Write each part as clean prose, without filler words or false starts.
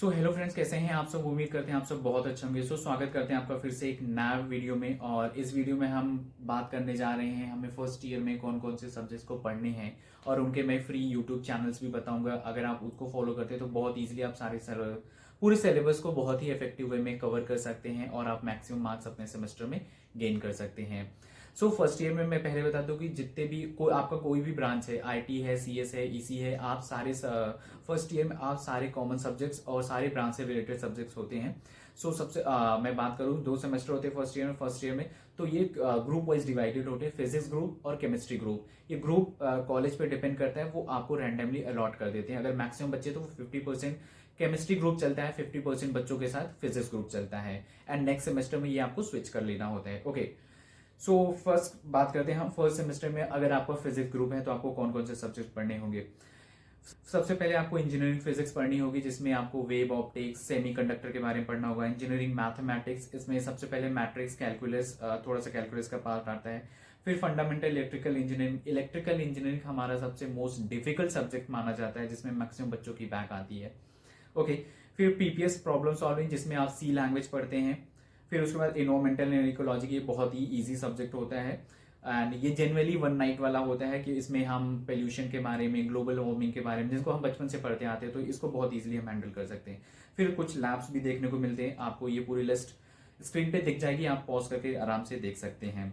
Hello friends, कैसे हैं आप सब। उम्मीद करते हैं आप सब बहुत अच्छे होंगे। स्वागत करते हैं आपका फिर से एक नया वीडियो में। और इस वीडियो में हम बात करने जा रहे हैं हमें फर्स्ट ईयर में कौन कौन से सब्जेक्ट्स को पढ़ने हैं, और उनके मैं फ्री यूट्यूब चैनल्स भी बताऊंगा। अगर आप उसको फॉलो करते हैं तो बहुत ईजिली आप पूरे सिलेबस को बहुत ही इफेक्टिव वे में कवर कर सकते हैं और आप मैक्सिमम मार्क्स अपने सेमेस्टर में गेन कर सकते हैं। फर्स्ट ईयर में मैं पहले बता दूं कि जितने भी आपका कोई भी ब्रांच है, आईटी है, सीएस है, ईसी है, आप सारे फर्स्ट ईयर में आप सारे कॉमन सब्जेक्ट्स और सारे ब्रांच से रिलेटेड सब्जेक्ट्स होते हैं। सबसे मैं बात करूं, 2 सेमेस्टर होते हैं फर्स्ट ईयर में। तो ये ग्रुप वाइज डिवाइडेड होते हैं, फिजिक्स ग्रुप और केमिस्ट्री ग्रुप। ये ग्रुप कॉलेज पे डिपेंड करता है, वो आपको रैंडमली अलॉट कर देते हैं। अगर मैक्सिमम बच्चे तो 50% केमिस्ट्री ग्रुप चलता है, 50% बच्चों के साथ फिजिक्स ग्रुप चलता है। एंड नेक्स्ट सेमेस्टर में ये आपको स्विच कर लेना होता है। ओके, फर्स्ट बात करते हैं हम फर्स्ट सेमेस्टर में। अगर आपका फिजिक्स ग्रुप है तो आपको कौन कौन से सब्जेक्ट पढ़ने होंगे। सबसे पहले आपको इंजीनियरिंग फिजिक्स पढ़नी होगी, जिसमें आपको वेव ऑप्टिक्स, सेमीकंडक्टर के बारे में पढ़ना होगा। इंजीनियरिंग मैथमेटिक्स, इसमें सबसे पहले मैट्रिक्स, कैलकुलस, थोड़ा सा कैलकुलस का पार्ट आता है। फिर fundamental electrical engineering. Electrical engineering हमारा सबसे मोस्ट डिफिकल्ट सब्जेक्ट माना जाता है, जिसमें मैक्सिमम बच्चों की बैक आती है। ओके, फिर पीपीएस प्रॉब्लम सॉल्विंग, जिसमें आप सी लैंग्वेज पढ़ते हैं। फिर उसके बाद इन्वायरमेंटल एंड इकोलॉजी, ये बहुत ही इजी सब्जेक्ट होता है। एंड ये जनरली वन नाइट वाला होता है कि इसमें हम पोल्यूशन के बारे में, ग्लोबल वार्मिंग के बारे में, जिसको हम बचपन से पढ़ते आते हैं, तो इसको बहुत इजीली हम हैंडल कर सकते हैं। फिर कुछ लैब्स भी देखने को मिलते हैं, आपको ये पूरी लिस्ट स्क्रीन पे दिख जाएगी, आप पॉज करके आराम से देख सकते हैं।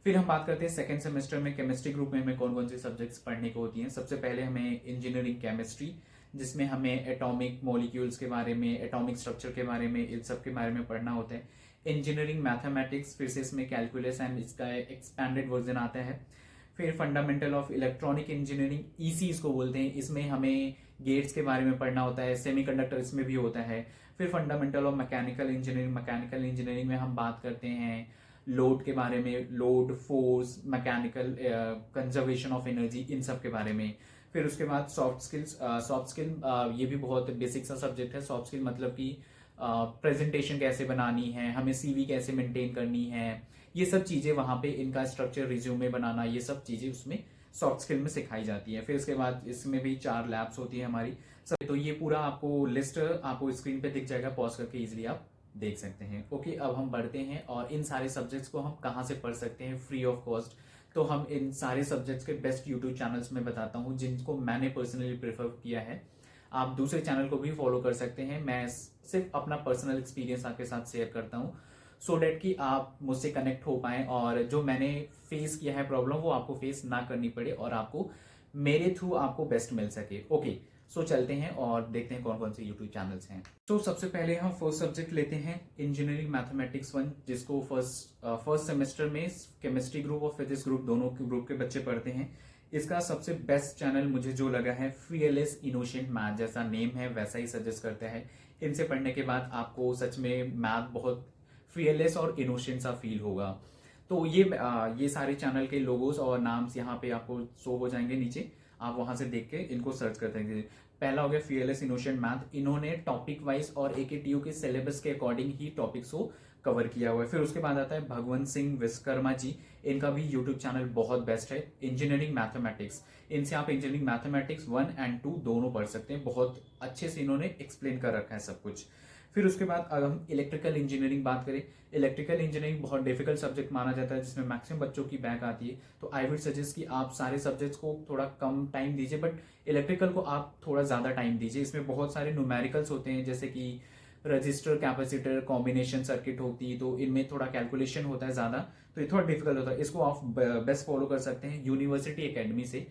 फिर हम बात करते हैं सेकेंड सेमेस्टर में केमिस्ट्री ग्रुप में हमें कौन कौन से सब्जेक्ट्स पढ़ने को होती हैं। सबसे पहले हमें इंजीनियरिंग केमिस्ट्री, जिसमें हमें एटॉमिक मॉलिक्यूल्स के बारे में, एटॉमिक स्ट्रक्चर के बारे में, इन सब के बारे में पढ़ना होता है। इंजीनियरिंग मैथमेटिक्स, फिर से इसमें कैलकुलस एंड इसका एक्सपैंडेड वर्जन आता है। फिर fundamental of electronic engineering, EC इसको बोलते हैं, इसमें हमें गेट्स के बारे में पढ़ना होता है। सेमीकंडक्टर इसमें भी होता है। फिर fundamental of mechanical engineering, mechanical engineering में हम बात करते हैं लोड के बारे में, load, force, mechanical conservation of energy, इन सब के बारे में। फिर उसके बाद सॉफ्ट स्किल, ये भी बहुत बेसिक सा सब्जेक्ट है। सॉफ्ट स्किल मतलब कि प्रेजेंटेशन कैसे बनानी है, हमें सीवी कैसे मेंटेन करनी है, ये सब चीजें वहां पे, इनका स्ट्रक्चर, रिज्यूमे बनाना, ये सब चीजें उसमें सॉफ्ट स्किल में सिखाई जाती है। फिर उसके बाद इसमें भी 4 लैब्स होती है हमारी सब। तो ये पूरा आपको लिस्ट आपको स्क्रीन पे दिख जाएगा, पॉज करके इजिली आप देख सकते हैं। ओके, अब हम बढ़ते हैं और इन सारे सब्जेक्ट्स को हम कहाँ से पढ़ सकते हैं फ्री ऑफ कॉस्ट। तो हम इन सारे सब्जेक्ट्स के बेस्ट यूट्यूब चैनल्स में बताता हूँ, जिनको मैंने पर्सनली प्रेफर किया है। आप दूसरे चैनल को भी फॉलो कर सकते हैं, मैं सिर्फ अपना पर्सनल एक्सपीरियंस आपके साथ शेयर करता हूँ, सो डेट कि आप मुझसे कनेक्ट हो पाए और जो मैंने फेस किया है प्रॉब्लम, वो आपको फेस ना करनी पड़े और आपको मेरे थ्रू आपको बेस्ट मिल सके। ओके, चलते हैं और देखते हैं कौन कौन से यूट्यूब चैनल्स हैं। सबसे पहले हम फर्स्ट सब्जेक्ट लेते हैं इंजीनियरिंग मैथमेटिक्स 1, जिसको फर्स्ट सेमेस्टर में केमिस्ट्री ग्रुप और फिजिक्स ग्रुप, दोनों ग्रुप के बच्चे पढ़ते हैं। इसका सबसे बेस्ट चैनल मुझे जो लगा है, फीयरलेस इनोसेंट मैथ, जैसा नेम है वैसा ही सजेस्ट करता है। इनसे पढ़ने के बाद आपको सच में मैथ बहुत फीयरलेस और इनोसेंट सा फील होगा। तो ये सारे चैनल के लोगोस और नाम्स यहाँ पे आपको शो हो जाएंगे नीचे, आप वहां से देख के इनको सर्च करते हैं। पहला हो गया फीयरलेस इनोसेंट मैथ, इन्होंने टॉपिक वाइज और एकेटीयू के सिलेबस के अकॉर्डिंग ही टॉपिक्स को कवर किया हुआ है। फिर उसके बाद आता है भगवंत सिंह विश्वकर्मा जी, इनका भी यूट्यूब चैनल बहुत बेस्ट है, इंजीनियरिंग मैथमेटिक्स। इनसे आप इंजीनियरिंग मैथमेटिक्स 1 और 2 दोनों पढ़ सकते हैं, बहुत अच्छे से इन्होंने एक्सप्लेन कर रखा है सब कुछ। फिर उसके बाद अगर हम इलेक्ट्रिकल इंजीनियरिंग बात करें, इलेक्ट्रिकल इंजीनियरिंग बहुत डिफिकल्ट सब्जेक्ट माना जाता है, जिसमें मैक्सिमम बच्चों की बैक आती है। तो आई वुड सजेस्ट कि आप सारे सब्जेक्ट्स को थोड़ा कम टाइम दीजिए, बट इलेक्ट्रिकल को आप थोड़ा ज्यादा टाइम दीजिए। इसमें बहुत सारे न्यूमेरिकल्स होते हैं, जैसे कि रजिस्टर, कैपेसिटर, कॉम्बिनेशन सर्किट होती, तो इनमें थोड़ा कैलकुलेशन होता है ज्यादा, तो ये थोड़ा डिफिकल्ट होता है। इसको आप बेस्ट फॉलो कर सकते हैं यूनिवर्सिटी एकेडमी से,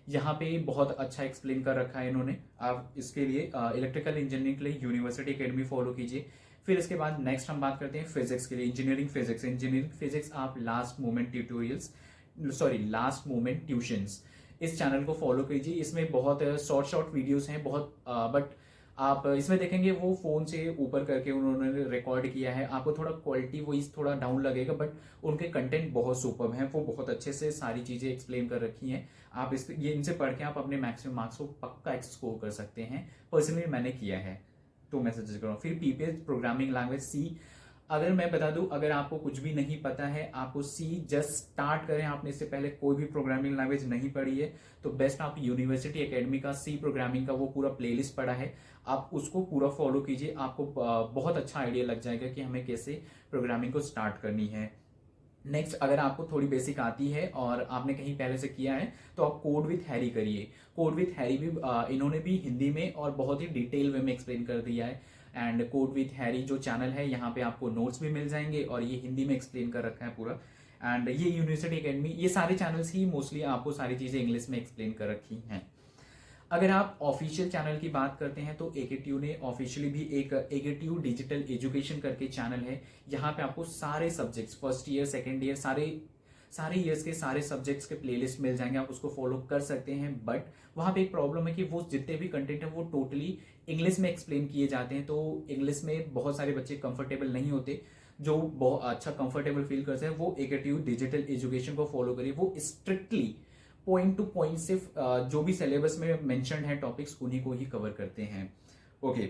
यहाँ पे बहुत अच्छा एक्सप्लेन कर रखा है इन्होंने। आप इसके लिए इलेक्ट्रिकल इंजीनियरिंग के लिए यूनिवर्सिटी एकेडमी फॉलो कीजिए। फिर इसके बाद नेक्स्ट हम बात करते हैं फिजिक्स के लिए, इंजीनियरिंग फिजिक्स आप लास्ट मोमेंट ट्यूशंस, इस चैनल को फॉलो कीजिए। इसमें बहुत शॉर्ट वीडियोस हैं, बहुत बट आप इसमें देखेंगे वो फोन से ऊपर करके उन्होंने रिकॉर्ड किया है, आपको थोड़ा क्वालिटी वाइज थोड़ा डाउन लगेगा, बट उनके कंटेंट बहुत सुपर हैं, वो बहुत अच्छे से सारी चीजें एक्सप्लेन कर रखी हैं। आप इनसे पढ़ के आप अपने मैक्सिमम मार्क्स को पक्का स्कोर कर सकते हैं, पर्सनली मैंने किया है, तो मैं सजेस्ट कर रहा हूँ। फिर पीपीएस प्रोग्रामिंग लैंग्वेज सी, अगर मैं बता दूं, अगर आपको कुछ भी नहीं पता है, आपको सी जस्ट स्टार्ट करें, आपने इससे पहले कोई भी प्रोग्रामिंग लैंग्वेज नहीं पढ़ी है, तो बेस्ट आप यूनिवर्सिटी एकेडमी का सी प्रोग्रामिंग का वो पूरा प्लेलिस्ट पढ़ा है, आप उसको पूरा फॉलो कीजिए। आपको बहुत अच्छा आइडिया लग जाएगा कि हमें कैसे प्रोग्रामिंग को स्टार्ट करनी है। नेक्स्ट, अगर आपको थोड़ी बेसिक आती है और आपने कहीं पहले से किया है, तो आप कोड विथ हैरी करिए। कोड विथ हैरी भी इन्होंने भी हिंदी में और बहुत ही डिटेल वे में एक्सप्लेन कर दिया है। एंड कोड विथ हैरी जो चैनल है, यहाँ पे आपको नोट्स भी मिल जाएंगे और ये हिंदी में एक्सप्लेन कर रखा है पूरा। एंड ये यूनिवर्सिटी एकेडमी, ये सारे चैनल्स ही मोस्टली आपको सारी चीज़ें इंग्लिश में एक्सप्लेन कर रखी हैं। अगर आप ऑफिशियल चैनल की बात करते हैं, तो एकेटीयू ने ऑफिशियली भी एक एकेटीयू डिजिटल एजुकेशन करके चैनल है। यहाँ पे आपको सारे subjects, first year second year, सारे ईयर्स के सारे सब्जेक्ट्स के प्लेलिस्ट मिल जाएंगे, आप उसको फॉलो कर सकते हैं। बट वहाँ पे एक प्रॉब्लम है कि वो जितने भी कंटेंट है वो टोटली इंग्लिश में एक्सप्लेन किए जाते हैं, तो इंग्लिश में बहुत सारे बच्चे कंफर्टेबल नहीं होते। जो बहुत अच्छा कंफर्टेबल फील करते हैं वो एकेटीयू डिजिटल एजुकेशन को फॉलो करिए। वो स्ट्रिक्टली पॉइंट टू पॉइंट सिर्फ जो भी सिलेबस में मेंशन्ड है टॉपिक्स, उन्हीं को ही कवर करते हैं। ओके,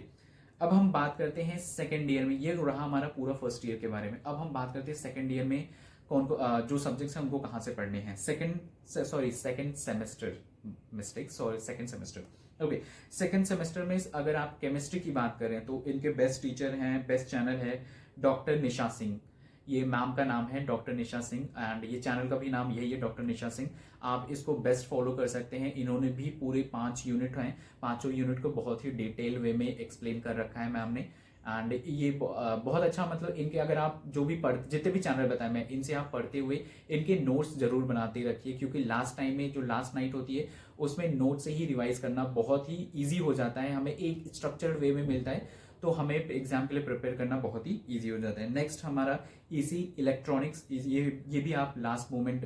अब हम बात करते हैं सेकेंड ईयर में। ये रहा हमारा पूरा फर्स्ट ईयर के बारे में। अब हम बात करते हैं सेकेंड ईयर में कौन को जो सब्जेक्ट्स हैं उनको कहाँ से पढ़ने हैं। Second semester, mistake, sorry, second semester. Okay, second semester में अगर आप केमिस्ट्री की बात करें, तो इनके बेस्ट टीचर हैं, बेस्ट चैनल है डॉक्टर निशा सिंह। ये मैम का नाम है डॉक्टर निशा सिंह, एंड ये चैनल का भी नाम यही है, डॉक्टर निशा सिंह। आप इसको बेस्ट फॉलो कर सकते हैं। इन्होंने भी पूरे 5 यूनिट हैं, पांचों यूनिट को बहुत ही डिटेल वे में एक्सप्लेन कर रखा है मैम ने। एंड ये बहुत अच्छा, मतलब इनके अगर आप जो भी जितने भी चैनल बताए मैं, इनसे आप पढ़ते हुए इनके नोट्स जरूर बनाते रखिए, क्योंकि लास्ट टाइम में जो लास्ट नाइट होती है उसमें नोट से ही रिवाइज करना बहुत ही ईजी हो जाता है, हमें एक स्ट्रक्चर्ड वे में मिलता है, तो हमें एग्जाम के लिए प्रिपेयर करना बहुत ही ईजी हो जाता है। नेक्स्ट हमारा इसी इलेक्ट्रॉनिक्स, ये भी आप लास्ट मोमेंट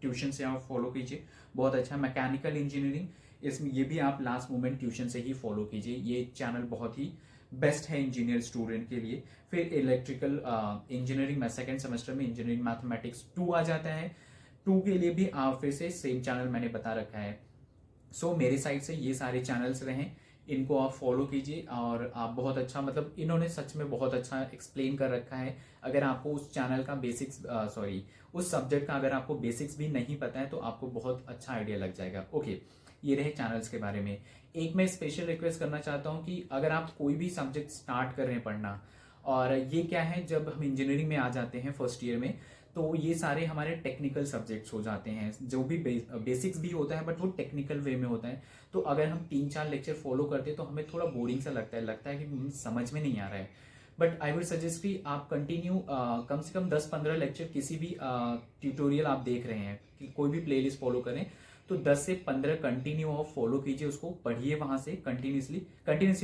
ट्यूशन से आप फॉलो कीजिए, बहुत अच्छा। मैकेनिकल इंजीनियरिंग, इसमें ये भी आप लास्ट मोमेंट ट्यूशन से ही फॉलो कीजिए, ये चैनल बहुत ही बेस्ट है इंजीनियर स्टूडेंट के लिए। फिर इलेक्ट्रिकल इंजीनियरिंग में सेकेंड सेमेस्टर में इंजीनियरिंग मैथमेटिक्स 2 आ जाता है। 2 के लिए भी आप फिर से सेम चैनल मैंने बता रखा है। सो मेरे साइड से ये सारे चैनल्स रहें, इनको आप फॉलो कीजिए और आप बहुत अच्छा, मतलब इन्होंने सच में बहुत अच्छा एक्सप्लेन कर रखा है। अगर आपको उस चैनल का बेसिक्स उस सब्जेक्ट का अगर आपको बेसिक्स भी नहीं पता है, तो आपको बहुत अच्छा आइडिया लग जाएगा। ओके, ये रहे चैनल्स के बारे में। एक मैं स्पेशल रिक्वेस्ट करना चाहता हूँ कि अगर आप कोई भी सब्जेक्ट स्टार्ट कर रहे हैं पढ़ना, और ये क्या है, जब हम इंजीनियरिंग में आ जाते हैं फर्स्ट ईयर में, तो ये सारे हमारे टेक्निकल सब्जेक्ट्स हो जाते हैं, जो भी बेसिक्स भी होता है, बट वो टेक्निकल वे में होता है। तो अगर हम 3-4 लेक्चर फॉलो करते हैं तो हमें थोड़ा बोरिंग सा लगता है कि समझ में नहीं आ रहा है। बट आई वुड सजेस्ट कि आप कंटिन्यू कम से कम 10-15 लेक्चर किसी भी ट्यूटोरियल आप देख रहे हैं कि कोई भी प्लेलिस्ट फॉलो करें, तो 10 से 15 कंटिन्यू आप फॉलो कीजिए, उसको पढ़िए वहां से कंटिन्यूसली।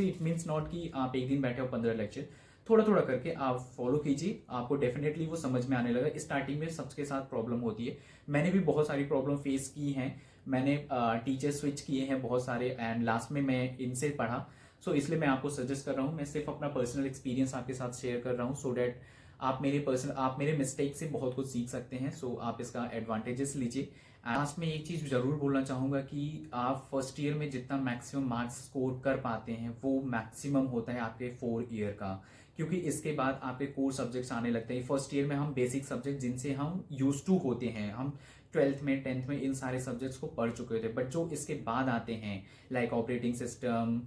इट मीन्स नॉट कि आप एक दिन बैठे हो 15 लेक्चर, थोड़ा थोड़ा करके आप फॉलो कीजिए, आपको डेफिनेटली वो समझ में आने लगा। स्टार्टिंग में सबके साथ प्रॉब्लम होती है, मैंने भी बहुत सारी प्रॉब्लम फेस की हैं, मैंने टीचर स्विच किए हैं बहुत सारे, एंड लास्ट में मैं इनसे पढ़ा। सो इसलिए मैं आपको सजेस्ट कर रहा हूँ, मैं सिर्फ अपना पर्सनल एक्सपीरियंस आपके साथ शेयर कर रहा हूँ, सो डैट आप मेरे मिस्टेक से बहुत कुछ सीख सकते हैं। सो आप इसका एडवांटेजेस लीजिए। लास्ट में एक चीज जरूर बोलना चाहूंगा कि आप फर्स्ट ईयर में जितना मैक्सिमम मार्क्स स्कोर कर पाते हैं, वो मैक्सिमम होता है आपके 4 ईयर का, क्योंकि इसके बाद आपके कोर सब्जेक्ट्स आने लगते हैं। फर्स्ट ईयर में हम बेसिक सब्जेक्ट जिनसे हम यूज टू होते हैं, हम 12th में 10th में इन सारे सब्जेक्ट्स को पढ़ चुके थे, बट जो इसके बाद आते हैं like operating system,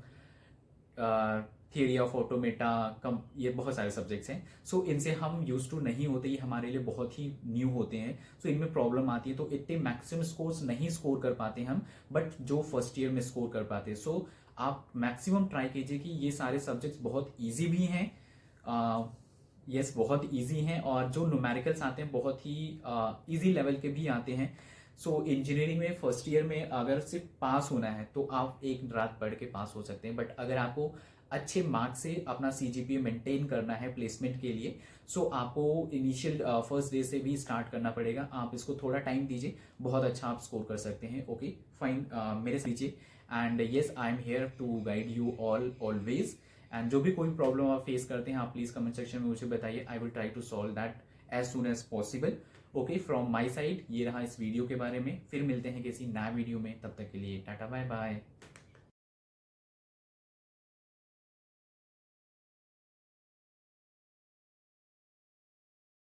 theory of automata, ये बहुत सारे सब्जेक्ट्स हैं। सो इनसे हम यूज टू नहीं होते, ये हमारे लिए बहुत ही न्यू होते हैं। सो इनमें प्रॉब्लम आती है, तो इतने मैक्सिमम स्कोर्स नहीं स्कोर कर पाते हम, बट जो फर्स्ट ईयर में स्कोर कर पाते हैं। सो आप मैक्सिमम ट्राई कीजिए कि ये सारे सब्जेक्ट्स बहुत ईजी भी हैं, यस बहुत ईजी हैं, और जो न्यूमेरिकल्स आते हैं बहुत ही ईजी लेवल के भी आते हैं। सो इंजीनियरिंग में फर्स्ट ईयर में अगर सिर्फ पास होना है तो आप एक रात पढ़ के पास हो सकते हैं, बट अगर आपको अच्छे मार्क्स से अपना CGPA मेंटेन करना है प्लेसमेंट के लिए, सो आपको इनिशियल फर्स्ट डे से भी स्टार्ट करना पड़ेगा। आप इसको थोड़ा टाइम दीजिए, बहुत अच्छा आप स्कोर कर सकते हैं। ओके फाइन, मेरे से दीजिए, and yes I am here to guide you always. And जो भी कोई प्रॉब्लम आप फेस करते हैं, आप प्लीज कमेंट सेक्शन में मुझे बताइए, I will try to solve that as soon as possible. Okay, from my side ये रहा इस वीडियो के बारे में। फिर मिलते हैं किसी नए वीडियो में, तब तक के लिए टाटा बाय बाय।